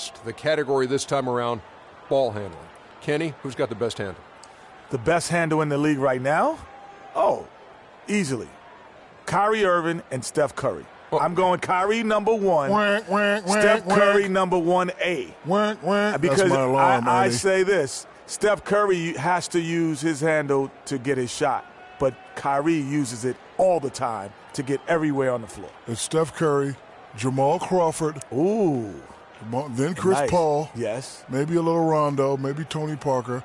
best. The category this time around, ball handling. Kenny, who's got the best handle? The best handle in the league right now? Oh, easily. Kyrie Irving and Steph Curry. Oh. I'm going Kyrie number one, Steph Curry number 1A. Because I say this, Steph Curry has to use his handle to get his shot, but Kyrie uses it all the time to get everywhere on the floor. It's Steph Curry, Jamal Crawford. Ooh. Then Chris Paul. Yes. Maybe a little Rondo, maybe Tony Parker,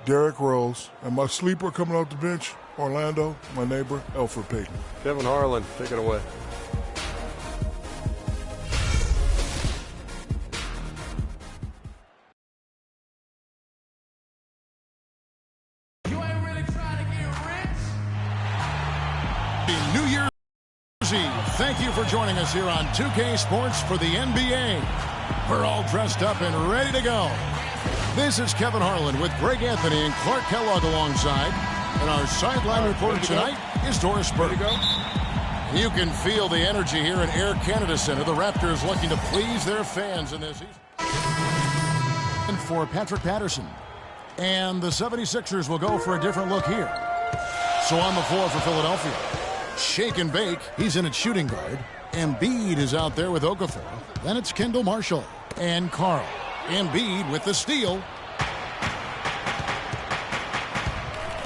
Derrick Rose, and my sleeper coming off the bench, Orlando, my neighbor, Elfrid Payton. Kevin Harlan, take it away. New Year's Eve. Thank you for joining us here on 2K Sports for the NBA. We're all dressed up and ready to go. This is Kevin Harlan with Greg Anthony and Clark Kellogg alongside. And our sideline reporter tonight is Doris Burke. You can feel the energy here at Air Canada Center. The Raptors looking to please their fans in this season. And for Patrick Patterson. And the 76ers will go for a different look here. So on the floor for Philadelphia, shake and bake. He's in at shooting guard. Embiid is out there with Okafor. Then it's Kendall Marshall and Carl. Embiid with the steal.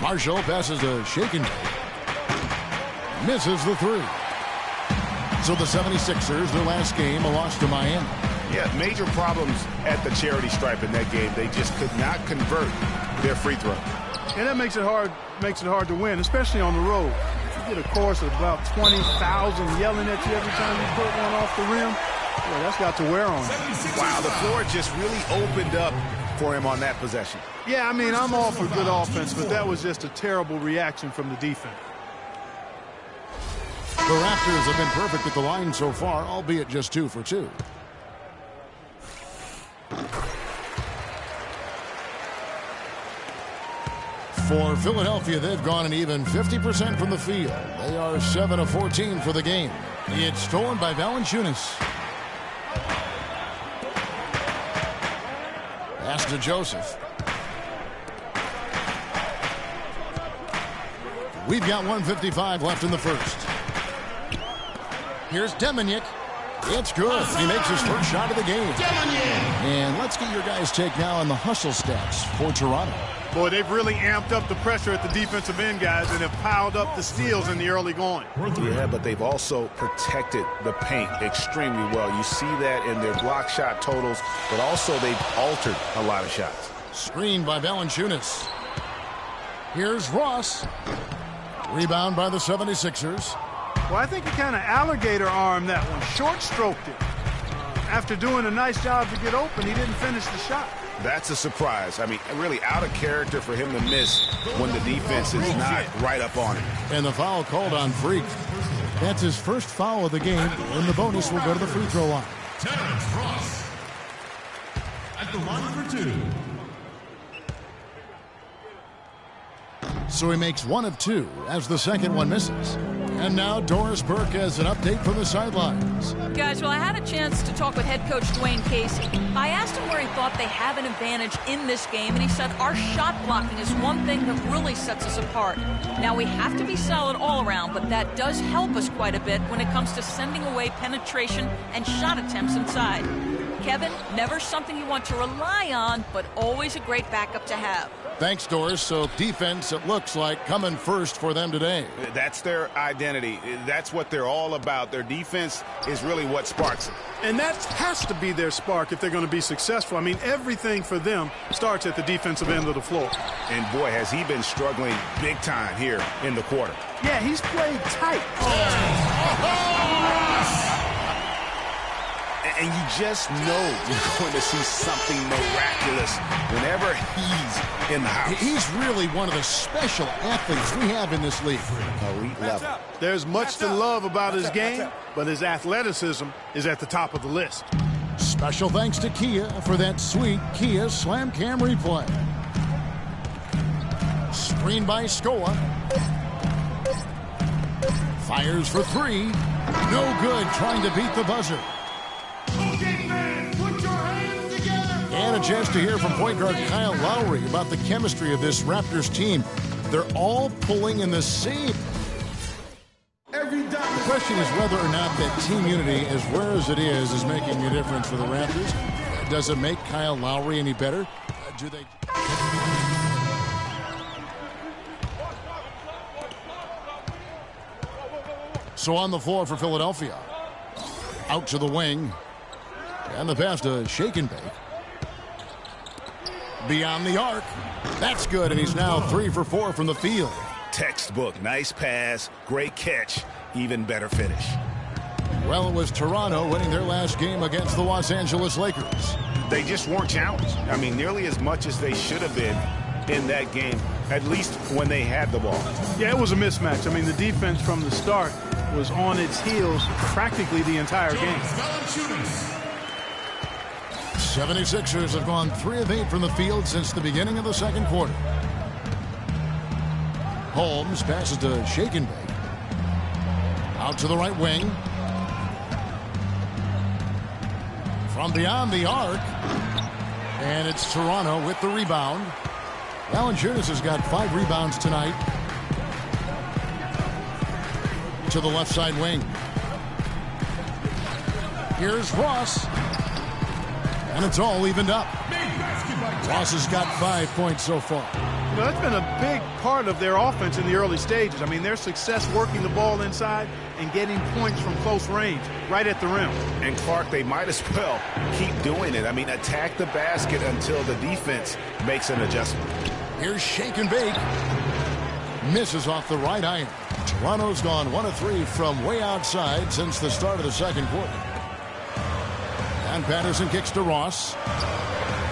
Marshall passes to shake and bake. Misses the three. So the 76ers, their last game, a loss to Miami. Yeah, major problems at the charity stripe in that game. They just could not convert their free throw. And that makes it hard to win, especially on the road. You get a chorus of about 20,000 yelling at you every time you put one off the rim. Yeah, that's got to wear on you. Wow, the floor just really opened up for him on that possession. Yeah, I mean, I'm all for good offense, but that was just a terrible reaction from the defense. The Raptors have been perfect at the line so far, albeit just 2 for 2. For Philadelphia, they've gone an even 50% from the field. They are 7 of 14 for the game. It's stolen by Valanciunas. Pass to Joseph. We've got 1:55 left in the first. Here's Demaniuk. It's good. He makes his first shot of the game. And let's get your guys' take now on the hustle stats for Toronto. Boy, they've really amped up the pressure at the defensive end, guys, and have piled up the steals in the early going. Yeah, but they've also protected the paint extremely well. You see that in their block shot totals, but also they've altered a lot of shots. Screened by Valanciunas. Here's Ross. Rebound by the 76ers. Well, I think he kind of alligator armed that one, short stroked it. After doing a nice job to get open, he didn't finish the shot. That's a surprise. I mean, really out of character for him to miss when the defense is not right up on him. And the foul called on Freak. That's his first foul of the game, and the bonus will go to the free throw line. Terrence Ross at the line for 2. So he makes 1 of 2 as the second one misses. And now Doris Burke has an update from the sidelines. Guys, well, I had a chance to talk with head coach Dwayne Casey. I asked him where he thought they have an advantage in this game, and he said our shot blocking is one thing that really sets us apart. Now, we have to be solid all around, but that does help us quite a bit when it comes to sending away penetration and shot attempts inside. Kevin, never something you want to rely on, but always a great backup to have. Thanks, Doris. So defense, it looks like, coming first for them today. That's their identity. That's what they're all about. Their defense is really what sparks it. And that has to be their spark if they're going to be successful. I mean, everything for them starts at the defensive end of the floor. And, boy, has he been struggling big time here in the quarter. Yeah, he's played tight. And you just know you're going to see something miraculous whenever he's in the house. He's really one of the special athletes we have in this league. Elite level. There's much to love about his game, but his athleticism is at the top of the list. Special thanks to Kia for that sweet Kia Slam Cam replay. Screened by Scoa. Fires for 3. No good, trying to beat the buzzer. Okay, fans, put your hands get a chance to hear from point guard Kyle Lowry about the chemistry of this Raptors team. They're all pulling in the same. The question is whether or not that team unity, as rare as it is making a difference for the Raptors. Does it make Kyle Lowry any better? Do they? So on the floor for Philadelphia. Out to the wing. And the pass to Shake and Bake. Beyond the arc. That's good, and he's now 3 for 4 from the field. Textbook. Nice pass. Great catch. Even better finish. Well, it was Toronto winning their last game against the Los Angeles Lakers. They just weren't challenged. I mean, nearly as much as they should have been in that game, at least when they had the ball. Yeah, it was a mismatch. I mean, the defense from the start was on its heels practically the entire game. 76ers have gone 3 of 8 from the field since the beginning of the second quarter. Holmes passes to Shake and Bake. Out to the right wing. From beyond the arc. And it's Toronto with the rebound. Valanciunas has got 5 rebounds tonight. To the left side wing. Here's Ross. And it's all evened up. Ross has got 5 points so far. You know, that's been a big part of their offense in the early stages. I mean, their success working the ball inside and getting points from close range, right at the rim. And Clark, they might as well keep doing it. I mean, attack the basket until the defense makes an adjustment. Here's Shake and Bake. Misses off the right iron. Toronto's gone 1 of 3 from way outside since the start of the second quarter. And Patterson kicks to Ross.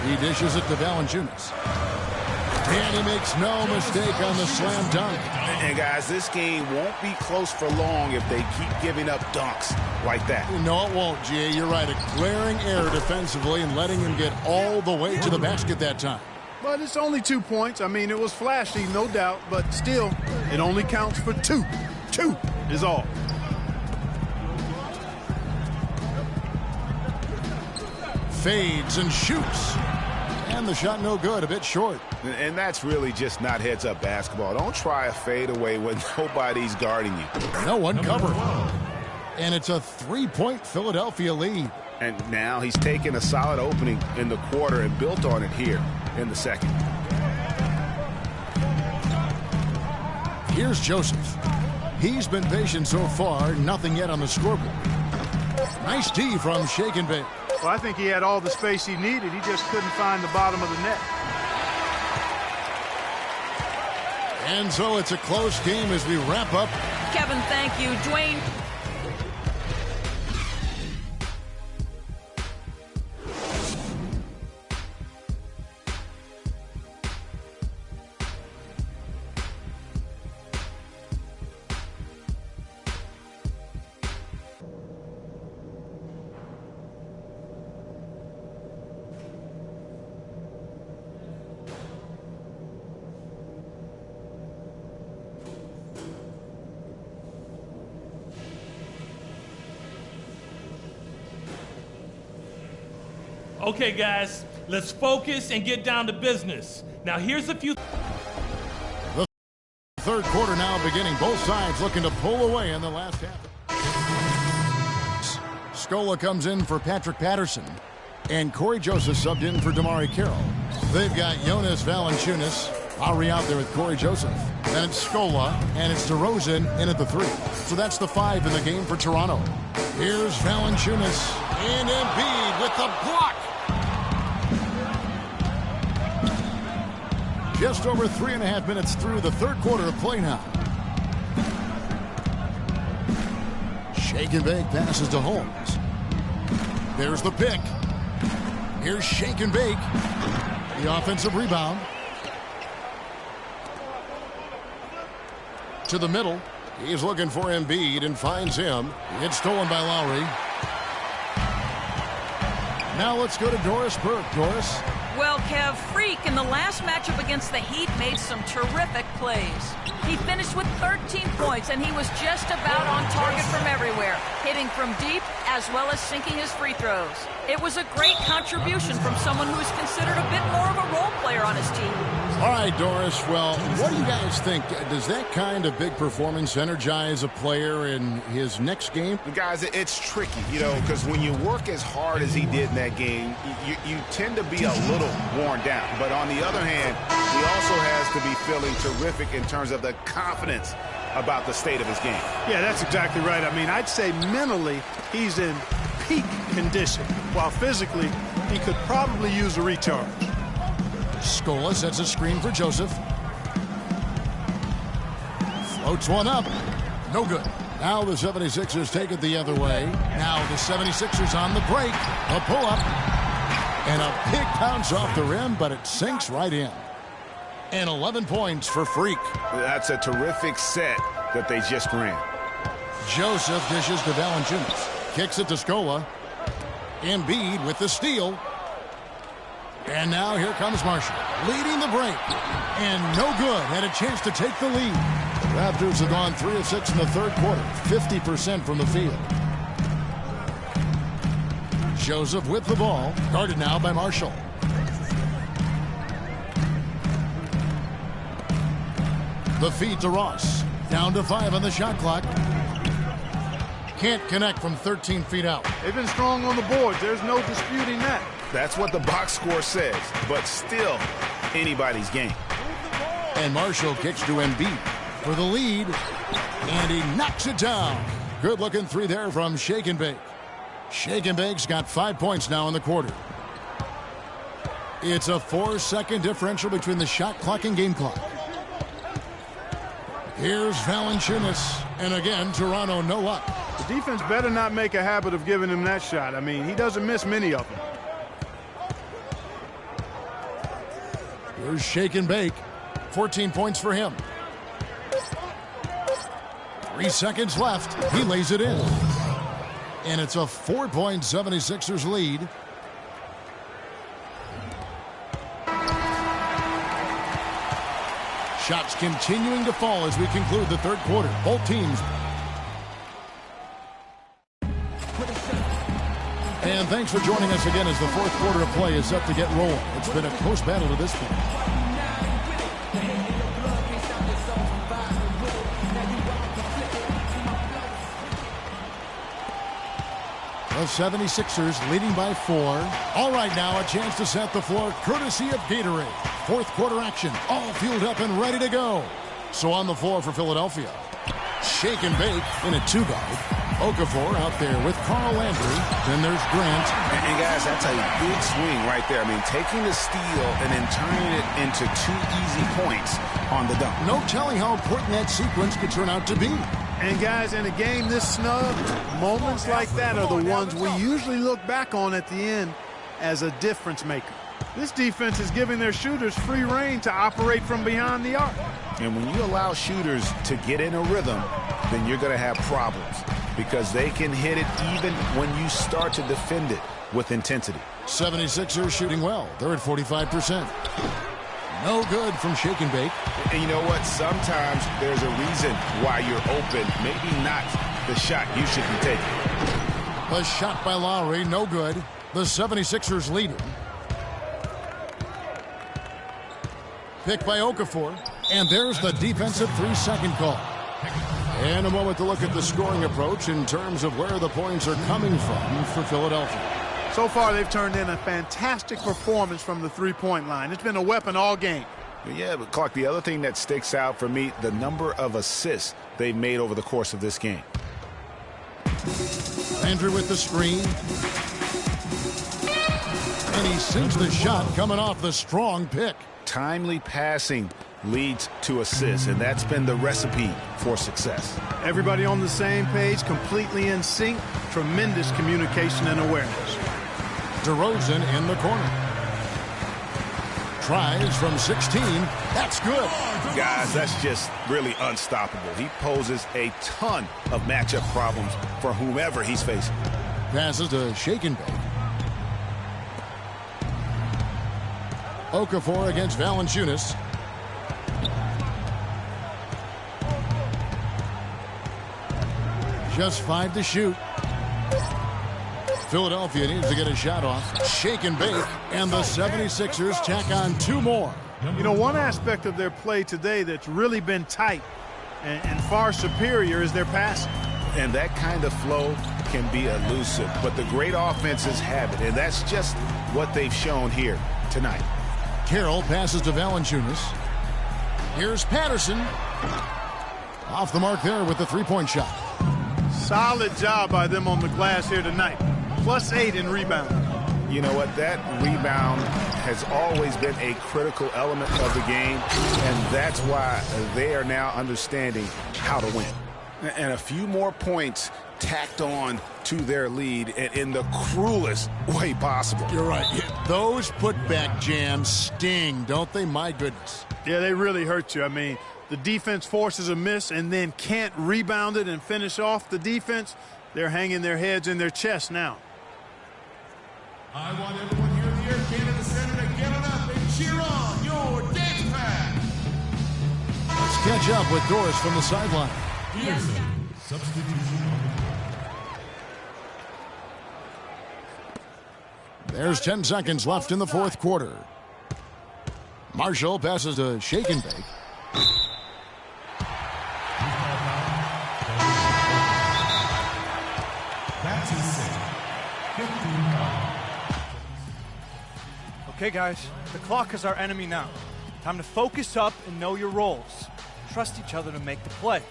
He dishes it to Valanciunas. And he makes no mistake on the slam dunk. And guys, this game won't be close for long if they keep giving up dunks like that. No, it won't, G.A. You're right. A glaring error defensively and letting him get all the way to the basket that time. But it's only 2 points. I mean, it was flashy, no doubt, but still, it only counts for 2. 2 is all. Fades and shoots. And the shot no good, a bit short. And that's really just not heads-up basketball. Don't try a fadeaway when nobody's guarding you. No one covered. And it's a 3-point Philadelphia lead. And now he's taken a solid opening in the quarter and built on it here in the second. Here's Joseph. He's been patient so far, nothing yet on the scoreboard. Nice D from Shake and Bake. Well, I think he had all the space he needed. He just couldn't find the bottom of the net. And so it's a close game as we wrap up. Kevin, thank you. Dwayne. Okay, guys, let's focus and get down to business. Now, here's a few. The third quarter now beginning. Both sides looking to pull away in the last half. Scola comes in for Patrick Patterson. And Corey Joseph subbed in for MyCareer. They've got Jonas Valanciunas. Lowry out there with Corey Joseph. Then it's Scola, and it's DeRozan in at the 3. So that's the 5 in the game for Toronto. Here's Valanciunas. And Embiid with the block. Just over 3.5 minutes through the third quarter of play now. Shake and Bake passes to Holmes. There's the pick. Here's Shake and Bake. The offensive rebound. To the middle. He's looking for Embiid and finds him. It's stolen by Lowry. Now let's go to Doris Burke. Doris. Well, Kev, Freak in the last matchup against the Heat made some terrific plays. He finished with 13 points, and he was just about on target from everywhere, hitting from deep as well as sinking his free throws. It was a great contribution from someone who is considered a bit more of a role player on his team. All right, Doris, well, what do you guys think? Does that kind of big performance energize a player in his next game? Guys, it's tricky, because when you work as hard as he did in that game, you tend to be a little worn down. But on the other hand, he also has to be feeling terrific in terms of the confidence about the state of his game. Yeah, that's exactly right. I mean, I'd say mentally he's in peak condition, while physically he could probably use a recharge. Scola sets a screen for Joseph. Floats one up. No good. Now the 76ers take it the other way. Now the 76ers on the break. A pull-up. And a big bounce off the rim, but it sinks right in. And 11 points for Freak. That's a terrific set that they just ran. Joseph dishes to Valanciunas. Kicks it to Scola. Embiid with the steal. And now here comes Marshall, leading the break. And no good. Had a chance to take the lead. Raptors have gone 3 of 6 in the third quarter. 50% from the field. Joseph with the ball. Guarded now by Marshall. The feed to Ross. Down to 5 on the shot clock. Can't connect from 13 feet out. They've been strong on the boards. There's no disputing that. That's what the box score says, but still anybody's game. And Marshall kicks to Embiid for the lead, and he knocks it down. Good-looking three there from Shake and Bake. Shake and Bake's got 5 points now in the quarter. It's a 4-second differential between the shot clock and game clock. Here's Valanciunas, and again, Toronto no luck. The defense better not make a habit of giving him that shot. I mean, he doesn't miss many of them. Here's Shake and Bake. 14 points for him. 3 seconds left. He lays it in. And it's a 4-point 76ers lead. Shots continuing to fall as we conclude the third quarter. Both teams. And thanks for joining us again as the fourth quarter of play is set to get rolling. It's been a close battle to this point. The 76ers leading by 4. All right, now a chance to set the floor courtesy of Gatorade. Fourth quarter action, all fueled up and ready to go. So on the floor for Philadelphia. Shake and Bake in a 2-guard. Okafor out there with Carl Landry. Then there's Grant. And guys, that's a big swing right there. I mean, taking the steal and then turning it into 2 easy points on the dunk. No telling how important that sequence could turn out to be. And guys, in a game this snug, moments like that are the ones we usually look back on at the end as a difference maker. This defense is giving their shooters free rein to operate from behind the arc. And when you allow shooters to get in a rhythm, then you're going to have problems because they can hit it even when you start to defend it with intensity. 76ers shooting well. They're at 45%. No good from Shake and Bake. And you know what? Sometimes there's a reason why you're open. Maybe not the shot you should be taking. The shot by Lowry, no good. The 76ers leading. Pick by Okafor. And there's the defensive 3-second call. And a moment to look at the scoring approach in terms of where the points are coming from for Philadelphia. So far, they've turned in a fantastic performance from the three-point line. It's been a weapon all game. Yeah, but Clark, the other thing that sticks out for me, the number of assists they've made over the course of this game. Landry with the screen. And he sinks the shot coming off the strong pick. Timely passing leads to assists, and that's been the recipe for success. Everybody on the same page, completely in sync, tremendous communication and awareness. DeRozan in the corner. Tries from 16. That's good. Guys, that's just really unstoppable. He poses a ton of matchup problems for whomever he's facing. Passes to Shake and Bake. Okafor against Valanciunas. Just 5 to shoot. Philadelphia needs to get a shot off. Shake and bake, and the 76ers tack on 2 more. You know, one aspect of their play today that's really been tight and far superior is their passing. And that kind of flow can be elusive, but the great offenses have it, and that's just what they've shown here tonight. Carroll passes to Valanciunas. Here's Patterson. Off the mark there with the three-point shot. Solid job by them on the glass here tonight. +8 in rebounding. You know what? That rebound has always been a critical element of the game, and that's why they are now understanding how to win. And a few more points tacked on to their lead in the cruelest way possible. You're right. Those putback jams sting, don't they? My goodness. Yeah, they really hurt you. I mean, the defense forces a miss and then can't rebound it and finish off the defense. They're hanging their heads in their chest now. I want everyone here in the Air Canada Center to get it up and cheer on your dance pad. Let's catch up with Doris from the sideline. Here's a substitution. There's 10 seconds left in the fourth quarter. Marshall passes to Shake and Bake. That's his second. 15 foul. Okay, guys, the clock is our enemy now. Time to focus up and know your roles. Trust each other to make the play.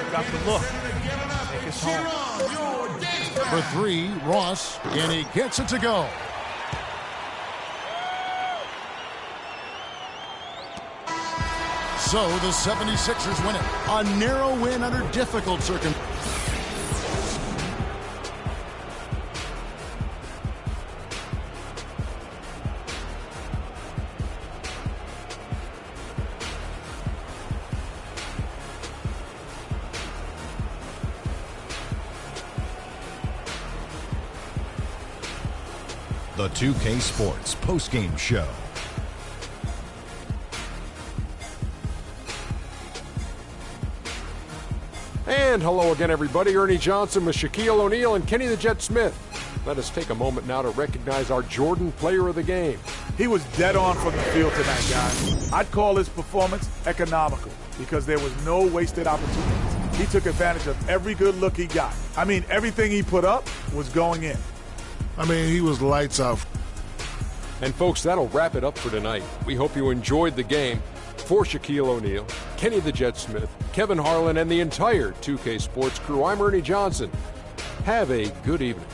Got the look. Take us home. For 3, Ross, and he gets it to go. So the 76ers win it. A narrow win under difficult circumstances. The 2K Sports postgame show. And hello again, everybody. Ernie Johnson with Shaquille O'Neal and Kenny the Jet Smith. Let us take a moment now to recognize our Jordan Player of the Game. He was dead on from the field tonight, guys. I'd call his performance economical because there was no wasted opportunities. He took advantage of every good look he got. I mean, everything he put up was going in. I mean, he was lights out. And folks, that'll wrap it up for tonight. We hope you enjoyed the game. For Shaquille O'Neal, Kenny the Jet Smith, Kevin Harlan, and the entire 2K Sports crew, I'm Ernie Johnson. Have a good evening.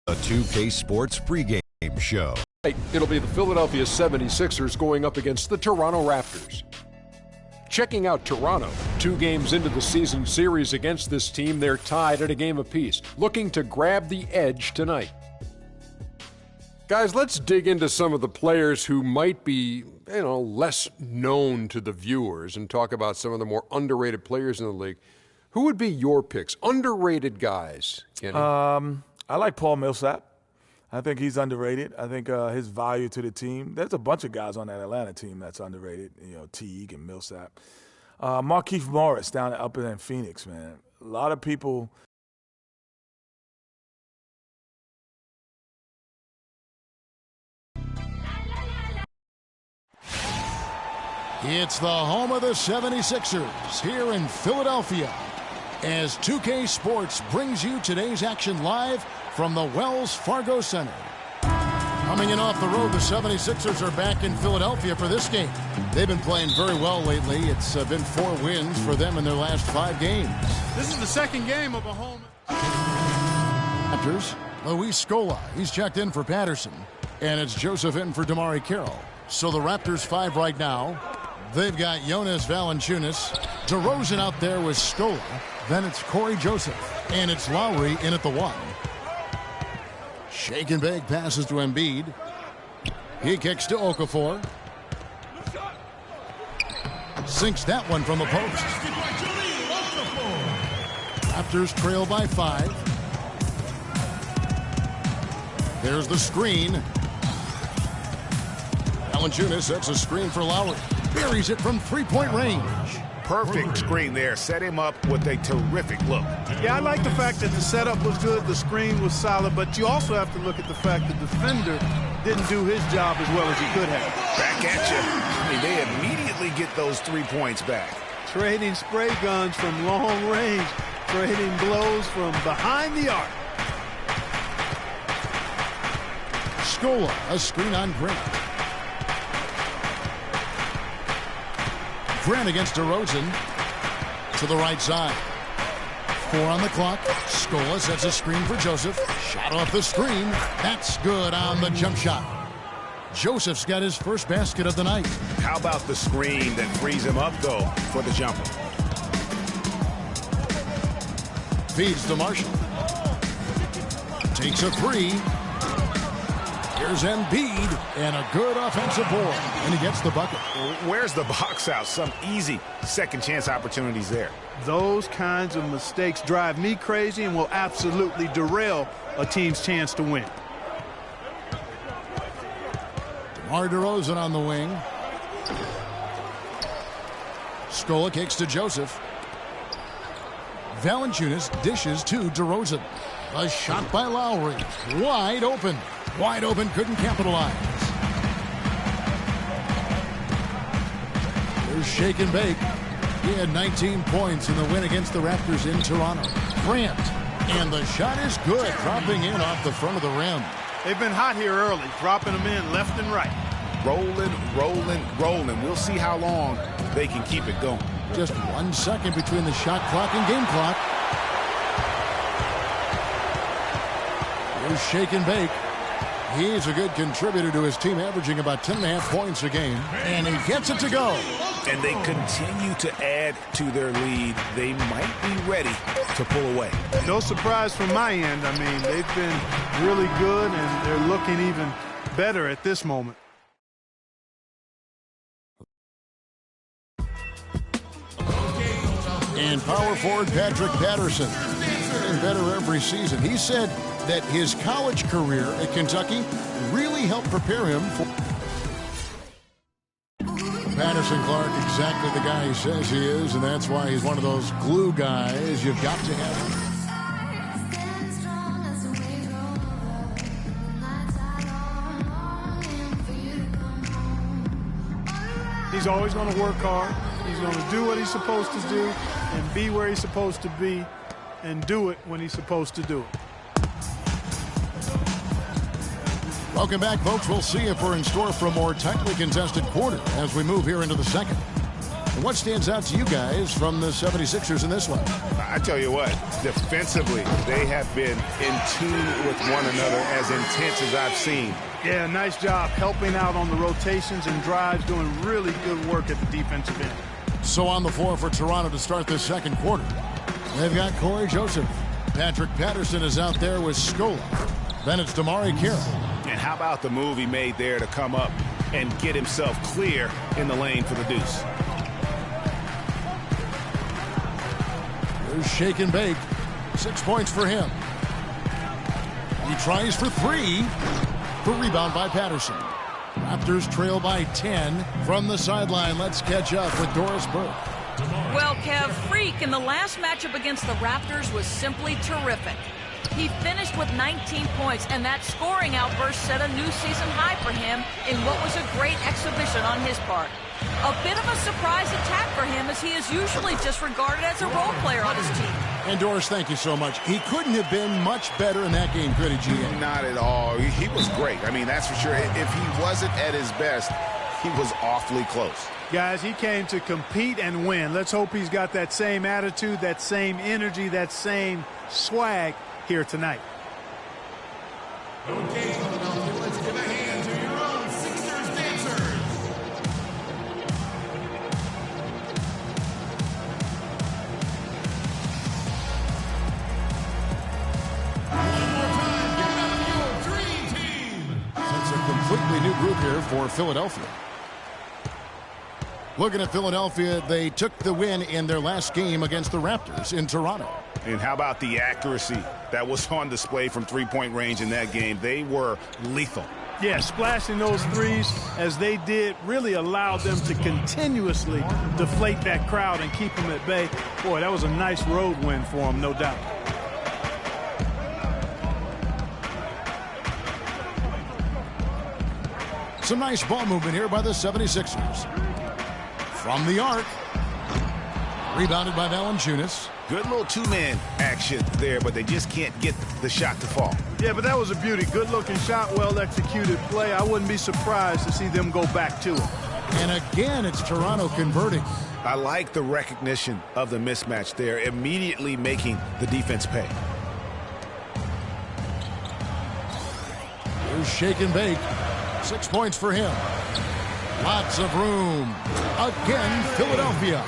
The 2K Sports pregame show. It'll be the Philadelphia 76ers going up against the Toronto Raptors. Checking out Toronto, 2 games into the season series against this team, they're tied at a game apiece, looking to grab the edge tonight. Guys, let's dig into some of the players who might be, less known to the viewers and talk about some of the more underrated players in the league. Who would be your picks? Underrated guys, Kenny? I like Paul Millsap. I think he's underrated. I think his value to the team. There's a bunch of guys on that Atlanta team that's underrated. Teague and Millsap. Markieff Morris down up in Phoenix, man. A lot of people. It's the home of the 76ers here in Philadelphia as 2K Sports brings you today's action live from the Wells Fargo Center. Coming in off the road, the 76ers are back in Philadelphia for this game. They've been playing very well lately. It's been 4 wins for them in their last 5 games. This is the second game of a home. Raptors Luis Scola, he's checked in for Patterson. And it's Joseph in for MyCareer. So the Raptors 5 right now. They've got Jonas Valanciunas. DeRozan out there with Scola. Then it's Corey Joseph. And it's Lowry in at the 1. Shake and bake passes to Embiid. He kicks to Okafor. Sinks that one from the post. Raptors trail by 5. There's the screen. Valanciunas sets a screen for Lowry. Buries it from three-point range. Perfect screen there. Set him up with a terrific look. Yeah, I like the fact that the setup was good, the screen was solid, but you also have to look at the fact the defender didn't do his job as well as he could have. Back at you. I mean, they immediately get those 3 points back. Trading spray guns from long range, trading blows from behind the arc. Scola, a screen on Grant. Grant against DeRozan to the right side. 4 on the clock. Scola sets a screen for Joseph. Shot off the screen. That's good on the jump shot. Joseph's got his first basket of the night. How about the screen that frees him up, though, for the jumper? Feeds to Marshall. Takes a 3. Here's Embiid, and a good offensive board, and he gets the bucket. Where's the box out? Some easy second chance opportunities there. Those kinds of mistakes drive me crazy and will absolutely derail a team's chance to win. DeMar DeRozan on the wing. Scola kicks to Joseph. Valanciunas dishes to DeRozan. A shot by Lowry. Wide open. Wide open, couldn't capitalize. There's shake and bake. He had 19 points in the win against the Raptors in Toronto. Grant, and the shot is good, dropping in off the front of the rim. They've been hot here early, dropping them in left and right. Rolling, rolling, rolling. We'll see how long they can keep it going. Just 1 second between the shot clock and game clock. There's shake and bake. He's a good contributor to his team, averaging about 10.5 points a game, and he gets it to go. And they continue to add to their lead. They might be ready to pull away. No surprise from my end. I mean, they've been really good, and they're looking even better at this moment. And power forward Patrick Patterson, getting better every season. He said that his college career at Kentucky really helped prepare him for Patterson. Clark, exactly the guy he says he is, and that's why he's one of those glue guys you've got to have. He's always going to work hard. He's going to do what he's supposed to do and be where he's supposed to be and do it when he's supposed to do it. Welcome back, folks. We'll see if we're in store for a more tightly contested quarter as we move here into the second. And what stands out to you guys from the 76ers in this one? I tell you what, defensively, they have been in tune with one another as intense as I've seen. Yeah, nice job helping out on the rotations and drives, doing really good work at the defensive end. So on the floor for Toronto to start this second quarter, they've got Corey Joseph. Patrick Patterson is out there with Scola. Then it's MyCareer. And how about the move he made there to come up and get himself clear in the lane for the deuce? There's shake and bake. 6 points for him. He tries for 3. The rebound by Patterson. Raptors trail by 10 from the sideline. Let's catch up with Doris Burke. Well, Kev, Freak in the last matchup against the Raptors was simply terrific. He finished with 19 points, and that scoring outburst set a new season high for him in what was a great exhibition on his part. A bit of a surprise attack for him, as he is usually just regarded as a role player on his team. And Doris, thank you so much. He couldn't have been much better in that game, could he, GA? Not at all. He was great. I mean, that's for sure. If he wasn't at his best, he was awfully close. Guys, he came to compete and win. Let's hope he's got that same attitude, that same energy, that same swag here tonight. Okay, Philadelphia, let's give a hand to your own Sixers dancers. One more time, give it up for your dream team. It's a completely new group here for Philadelphia. Looking at Philadelphia, they took the win in their last game against the Raptors in Toronto. And how about the accuracy that was on display from three-point range in that game? They were lethal. Yeah, splashing those threes as they did really allowed them to continuously deflate that crowd and keep them at bay. Boy, that was a nice road win for them, no doubt. Some nice ball movement here by the 76ers. From the arc. Rebounded by Valanciunas. Good little two-man action there, but they just can't get the shot to fall. Yeah, but that was a beauty. Good-looking shot, well-executed play. I wouldn't be surprised to see them go back to it. And again, it's Toronto converting. I like the recognition of the mismatch there, immediately making the defense pay. Here's Shake and Bake. 6 points for him. Lots of room. Again, Philadelphia.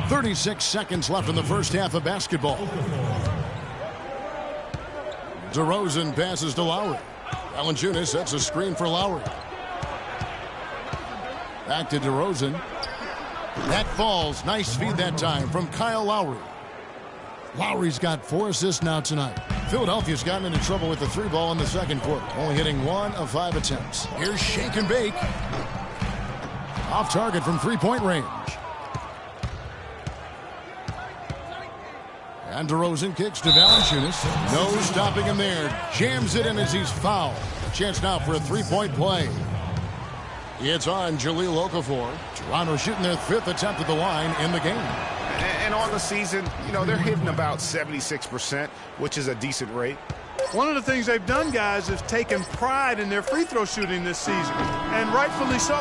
36 seconds left in the first half of basketball. DeRozan passes to Lowry. Valanciunas sets a screen for Lowry. Back to DeRozan. That falls. Nice feed that time from Kyle Lowry. Lowry's got 4 assists now tonight. Philadelphia's gotten into trouble with the 3 ball in the second quarter, only hitting 1 of 5 attempts. Here's Shake and Bake. Off target from 3-point range. And DeRozan kicks to Valanciunas. No stopping him there. Jams it in as he's fouled. A chance now for a 3-point play. It's on Jahlil Okafor. Toronto shooting their 5th attempt at the line in the game. And on the season, you know, they're hitting about 76%, which is a decent rate. One of the things they've done, guys, is taken pride in their free throw shooting this season, and rightfully so.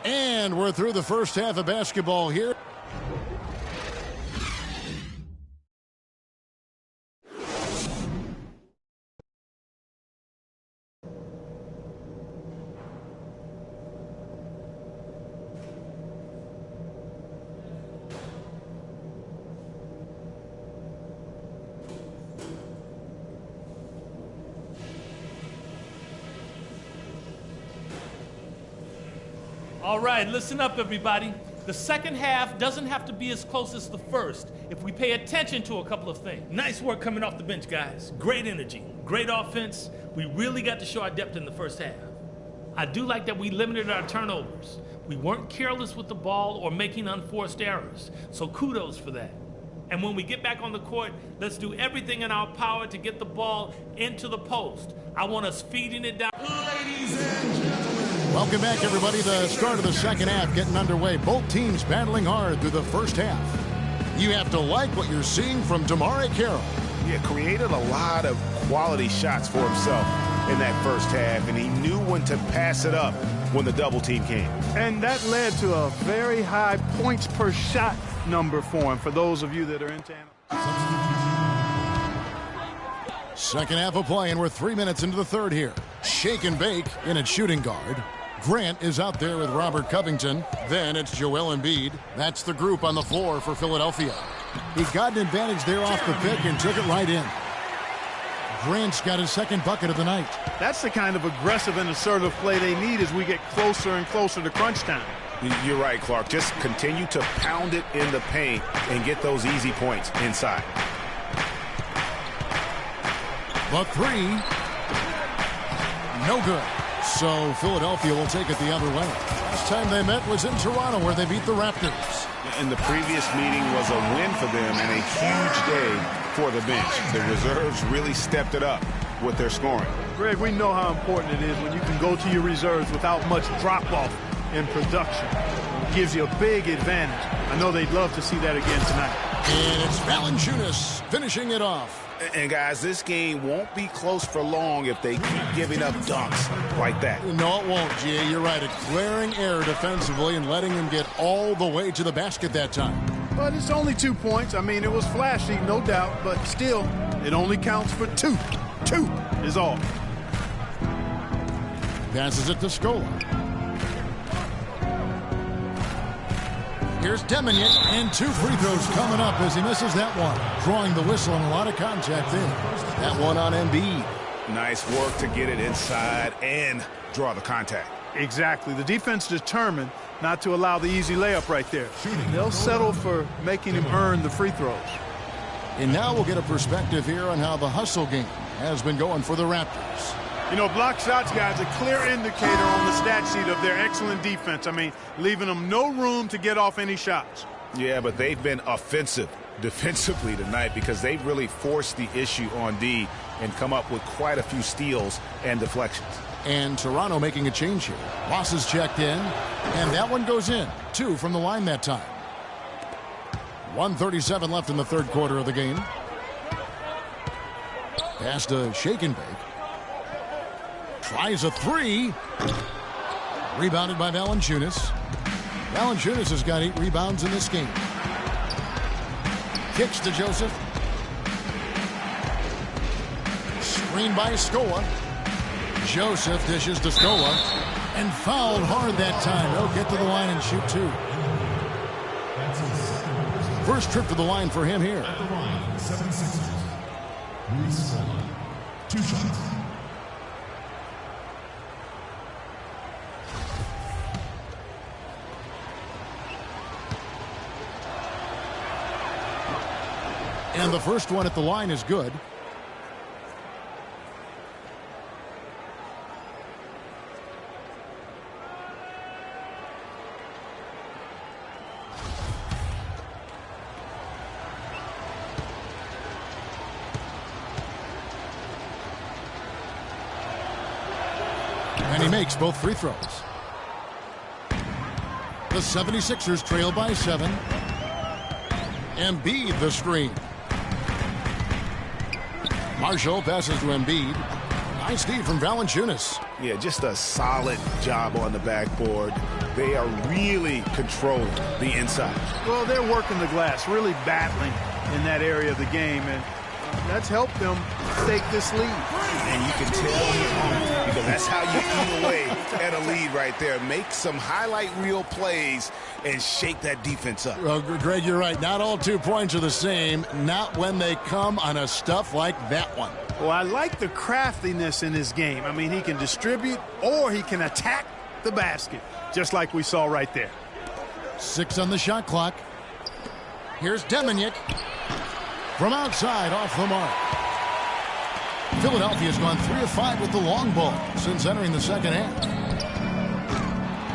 And we're through the first half of basketball here. All right, listen up, everybody. The second half doesn't have to be as close as the first if we pay attention to a couple of things. Nice work coming off the bench, guys. Great energy, great offense. We really got to show our depth in the first half. I do like that we limited our turnovers. We weren't careless with the ball or making unforced errors, so kudos for that. And when we get back on the court, let's do everything in our power to get the ball into the post. I want us feeding it down. Ladies and gentlemen. Welcome back, everybody. The start of the second half getting underway. Both teams battling hard through the first half. You have to like what you're seeing from MyCareer. Yeah, created a lot of quality shots for himself in that first half, and he knew when to pass it up when the double team came. And that led to a very high points per shot number for him, for those of you that are into analytics. Second half of play, and we're 3 minutes into the third here. Shake and Bake in at shooting guard. Grant is out there with Robert Covington. Then it's Joel Embiid. That's the group on the floor for Philadelphia. He got an advantage there off the pick and took it right in. Grant's got his second bucket of the night. That's the kind of aggressive and assertive play they need as we get closer and closer to crunch time. You're right, Clark. Just continue to pound it in the paint and get those easy points inside. The 3. No good. So Philadelphia will take it the other way. Last time they met was in Toronto, where they beat the Raptors. And the previous meeting was a win for them and a huge day for the bench. The reserves really stepped it up with their scoring. Greg, we know how important it is when you can go to your reserves without much drop-off in production. It gives you a big advantage. I know they'd love to see that again tonight. And it's Valanciunas finishing it off. And, guys, this game won't be close for long if they keep giving up dunks like that. No, it won't, G. You're right. A glaring error defensively and letting him get all the way to the basket that time. But it's only 2 points. I mean, it was flashy, no doubt, but still, it only counts for 2. 2 is all. Passes it to Scola. Here's Deminic, and 2 free throws coming up as he misses that one. Drawing the whistle and a lot of contact there. That one on Embiid. Nice work to get it inside and draw the contact. Exactly. The defense determined not to allow the easy layup right there. They'll settle for making him earn the free throws. And now we'll get a perspective here on how the hustle game has been going for the Raptors. You know, block shots, guys, a clear indicator on the stat sheet of their excellent defense. I mean, leaving them no room to get off any shots. Yeah, but they've been offensive defensively tonight because they really forced the issue on D and come up with quite a few steals and deflections. And Toronto making a change here. Ross is checked in, and that one goes in. 2 from the line that time. 1:37 left in the third quarter of the game. Pass to Shake and Bake. Tries a 3. Rebounded by Valanciunas. Valanciunas has got 8 rebounds in this game. Kicks to Joseph. Screen by Scola. Joseph dishes to Scola. And fouled hard that time. He'll get to the line and shoot 2. First trip to the line for him here. At the line, 76ers. Luis Scola. 2 shots. And the first one at the line is good. And he makes both free throws. The 76ers trail by 7. Embiid the screen. Marshall passes to Embiid. Nice feed from Valanciunas. Yeah, just a solid job on the backboard. They are really controlling the inside. Well, they're working the glass, really battling in that area of the game, and that's helped them take this lead. And you can tell he's hungry because that's how you eat away at a lead right there. Make some highlight reel plays and shake that defense up. Well, Greg, you're right. Not all 2 points are the same. Not when they come on a stuff like that one. Well, I like the craftiness in his game. I mean, he can distribute or he can attack the basket, just like we saw right there. 6 on the shot clock. Here's Deminic. From outside, off the mark. Philadelphia's gone 3 of 5 with the long ball since entering the second half.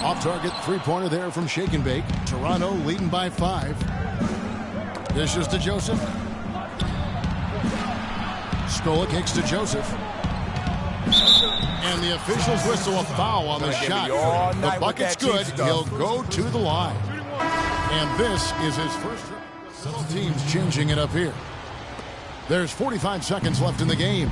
Off-target three-pointer there from Shake and Bake. Toronto leading by 5. Dishes to Joseph. Scola kicks to Joseph. And the officials whistle a foul on the shot. The bucket's good. He'll go to the line. And this is his first trip. Both teams changing it up here. There's 45 seconds left in the game.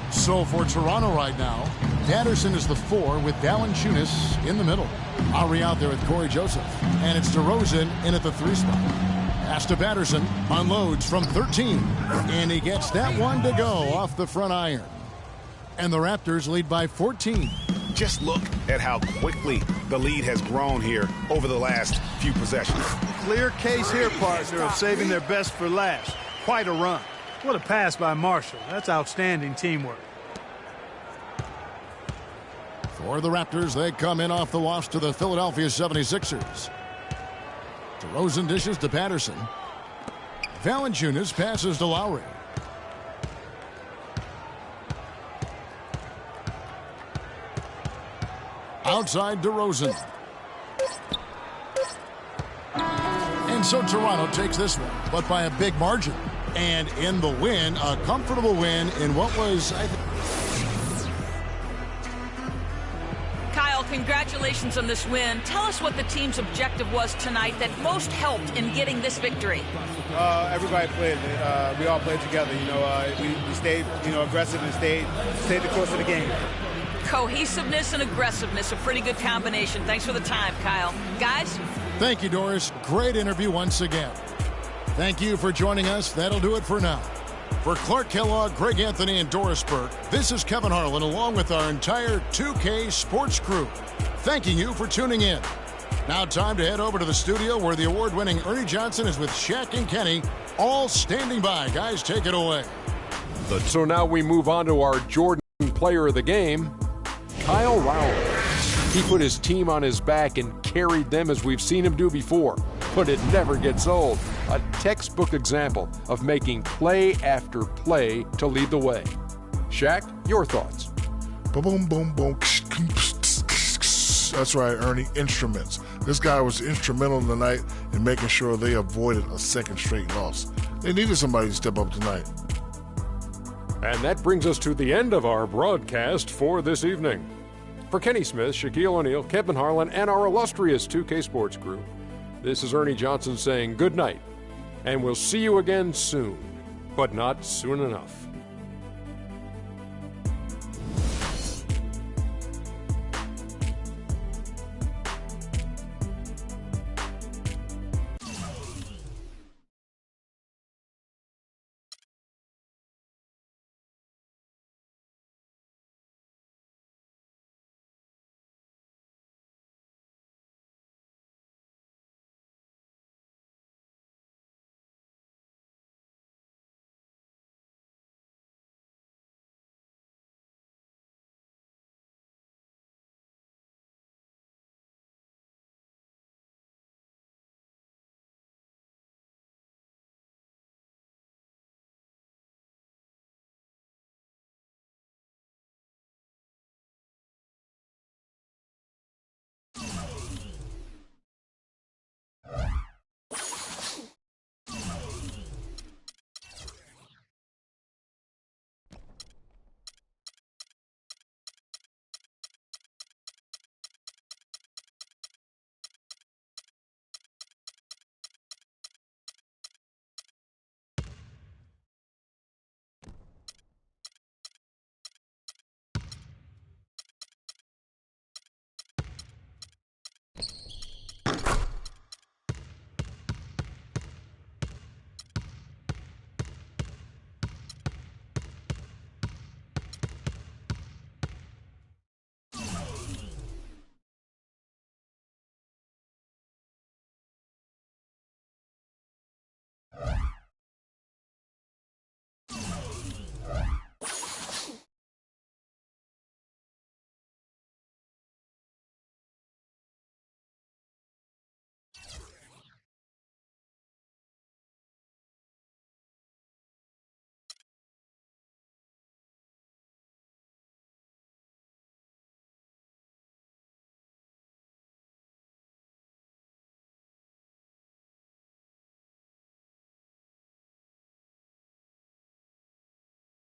So for Toronto right now, Patterson is the 4 with Valanciunas in the middle. Ari out there with Corey Joseph. And it's DeRozan in at the 3 spot. Pass to Patterson. Unloads from 13. And he gets that one to go off the front iron. And the Raptors lead by 14. Just look at how quickly the lead has grown here over the last few possessions. Clear case here, partner, of saving their best for last. Quite a run. What a pass by Marshall. That's outstanding teamwork. For the Raptors, they come in off the loss to the Philadelphia 76ers. DeRozan dishes to Patterson. Valanciunas passes to Lowry. Outside DeRozan. And so Toronto takes this one, but by a big margin. And in the win, a comfortable win in what was, I think... Kyle, congratulations on this win. Tell us what the team's objective was tonight that most helped in getting this victory. Everybody played. We all played together. We stayed, aggressive and stayed the course of the game. Cohesiveness and aggressiveness, a pretty good combination. Thanks for the time, Kyle. Guys? Thank you, Doris. Great interview once again. Thank you for joining us. That'll do it for now. For Clark Kellogg, Greg Anthony, and Doris Burke, this is Kevin Harlan along with our entire 2K Sports crew, thanking you for tuning in. Now time to head over to the studio where the award-winning Ernie Johnson is with Shaq and Kenny, all standing by. Guys, take it away. So now we move on to our Jordan player of the game, Kyle Lowry. He put his team on his back and carried them as we've seen him do before, but it never gets old. A textbook example of making play after play to lead the way. Shaq, your thoughts? Boom, boom, boom. That's right, Ernie. Instruments. This guy was instrumental tonight in making sure they avoided a second straight loss. They needed somebody to step up tonight. And that brings us to the end of our broadcast for this evening. For Kenny Smith, Shaquille O'Neal, Kevin Harlan, and our illustrious 2K Sports crew, this is Ernie Johnson saying good night, and we'll see you again soon, but not soon enough.